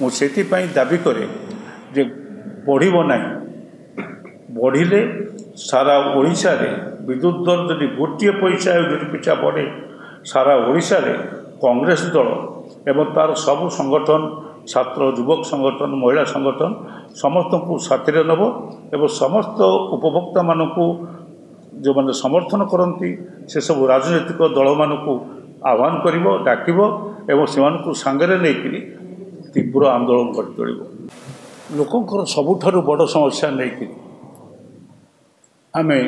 मुझे दाबी करे जे बढ़िब ना बढ़िले सारा ओडिशा रे विद्युत दर जदि गोटे पैसा यूनिट पिछा बढ़े सारा ओडिशा रे कांग्रेस दल एवं तार सबु संगठन छात्र युवक संगठन महिला संगठन समस्त को साथी नब एवं समस्त उपभोक्ता मानक जो मैंने समर्थन करती से सब राजनैतिक दल मानक आह्वान कर डाक एवं से सांगे नहीं तीव्र आंदोलन कर तोड़ लोकंर सबुठ बड़ समस्या नहीं आमे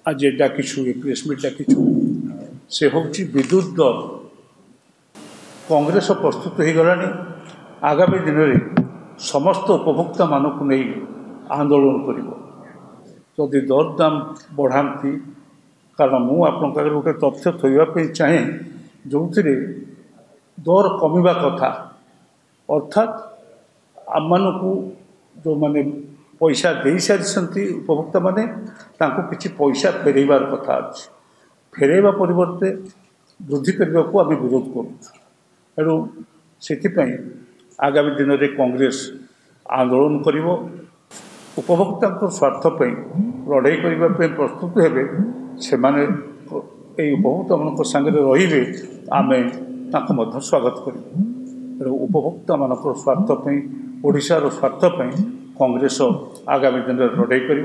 आज डाकिछु प्रेस मीट डाकिछु से हूँ विद्युत दर कांग्रेस प्रस्तुत हो गला आगामी दिन में समस्त उपभोक्ता मानक नहीं आंदोलन कर जदि दर दाम बढ़ाती कारण मुझे आपंकर गोटे तथ्य थोड़ापी चाहे जो दर कमिवा कथा अर्थात आम मानू जो मैंने पैसा दे सारी उपभोक्ता माने किसी पैसा फेरबार कथा अच्छे फेरवा परिवर्ते वृद्धि करने को आम विरोध करूँ से आगामी दिन में कांग्रेस आंदोलन कर उपभोक्ता स्वार्थपी लड़ाई करने प्रस्तुत हेबे से उपभोक्ता मान सागर रे आम स्वागत कर उपभोक्ता मान स्वार्थपी ओडिशार स्वार्थपी कांग्रेस आगामी दिन में लड़ाई कर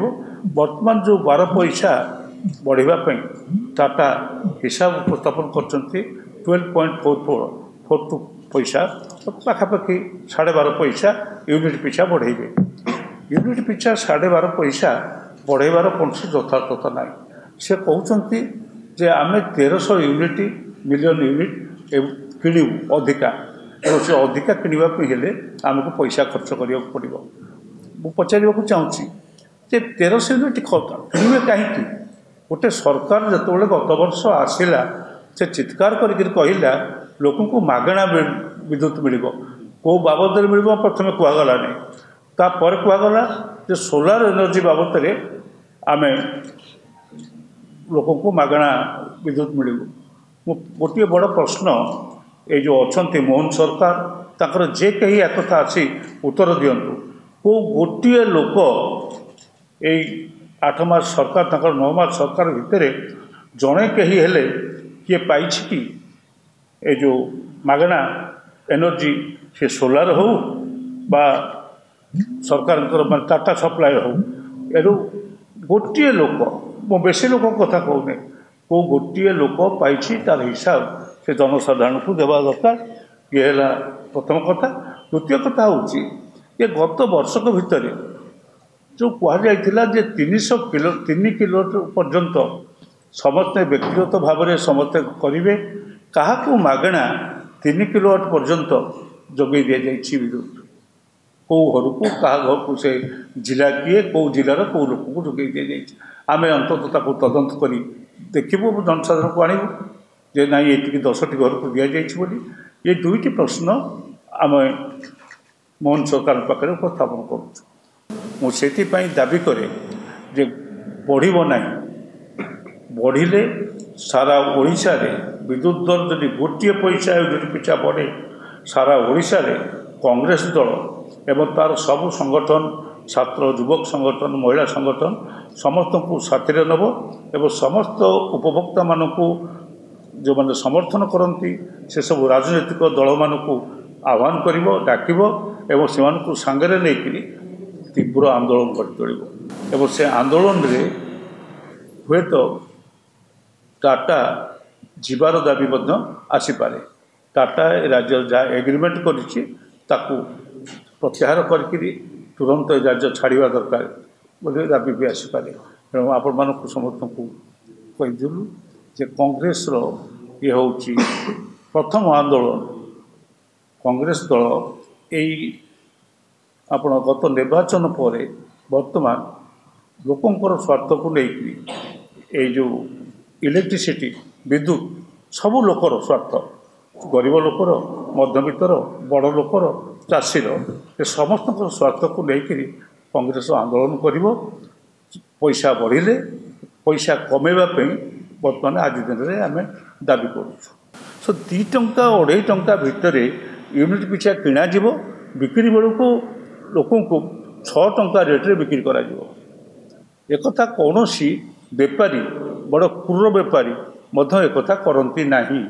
बर्तमान जो 12 पैसा बढ़ावाई टाटा हिसाब उपस्थापन कर 12.4442 पैसा पाखापाखि 12.5 पैसा यूनिट पिछा बढ़ेबे यूनिट पिछा 12.5 पैसा बढ़ेबार कौन यथार्थता ना से कहते जे आम 1300 यूनिट मिलियन यूनिट किणु अधिका से अधिका किणवाई आमको पैसा खर्च करने पड़ो मु पचार चाहूँगी जे 1300 यूनिट किणवे कहीं गोटे सरकार जो गत वर्ष आसला से चित्कार करके कहला लोक को मागणा विद्युत मिल कौ बाबद मिल प्रथम कहगला नहीं तापर कहगला जे सोलार एनर्जी बाबद आम लोक को मागणा विद्युत मिल गोटे बड़ प्रश्न ये जो अच्छा मोहन सरकार ताकर जे कहीं एक कथा आसी उत्तर दिंतु को गोटे लोक ये 8 मास सरकार तक 9 मास सरकार भितर जड़े कहीं हेले किए पाई कि ये जो मागणा एनर्जी से सोलार हो बा सरकार टाटा सप्लाय हो एरू गोटे लोक मो बेसी लोक कथा कहूने को गोटे लोक पाई तार हिसाब से जनसाधारण को देवा दरकार ये है प्रथम कथा द्वितीय कथा हूँ ये गत वर्षक भितर जो कहला जे 3 किलो पर्यंत समस्ते व्यक्तिगत भाव में समस्ते करेंगे क्या मागणा 3 किलोवाट पर्यंत जोगे दि जाए विद्युत कौ घर को क्या घर को से जिला किए कौ जिलार कौ लोक को जोगे दि जाए आम अंततः तदंत कर देखू जनसाधारण को आणबू जे ना ये 10टी घर को दि जाए ये दुईटी प्रश्न आम मोहन सरकार पाखे उपस्थापन करुँ दाबी करे जे बढ़िब ना बढ़िले सारा ओडिशा रे विद्युत दर जदि गोटे पैसा यूनिट पिछा बढ़े सारा ओडिशा रे कांग्रेस दल एवं तार सबु संगठन छात्र युवक संगठन महिला संगठन समस्त को साथी नब एवं समस्त उपभोक्ता मानक जो मैंने समर्थन करती से सब राजनैतिक दल मानक आह्वान कर डाक एवं से सांगे नहीं तीव्र आंदोलन कर तोड़ एवं से आंदोलन रे हुए तो टाटा जीवार दाबी आसीपे टाटा राज्य जहाँ एग्रीमेंट करी प्रत्याहार करके तुरंत राज्य छाड़ा दरकार बोले दाबी भी आसीपे तेणु आपण मानक समस्त को कहीदेलु जे कांग्रेस ये हूँ प्रथम आंदोलन कांग्रेस दल यही आपण गत निर्वाचन पर वर्तमान लोकंर स्वार्थ को लेकिन जो इलेक्ट्रिसिटी विद्युत सबू लोकर स्वार्थ गरीब लोकर मध्यवित्तर बड़ लोकर चाषीर ये समस्त स्वार्थ को लेकर कांग्रेस आंदोलन कर पैसा बढ़िले पैसा कमेवाई बर्तमान आज दिन में आम दाबी करूँ सो 2 टंका 2.5 टंका भितर यूनिट पिछा किणाव ବିକ୍ରି ବେଳକୁ ଲୋକଙ୍କୁ 6 ଟଙ୍କା ରେଟ୍ରେ ବିକ୍ରି କରାଯିବ। एकथा कौन बेपारी बड़ क्रूर बेपारी एकथा करती नहीं।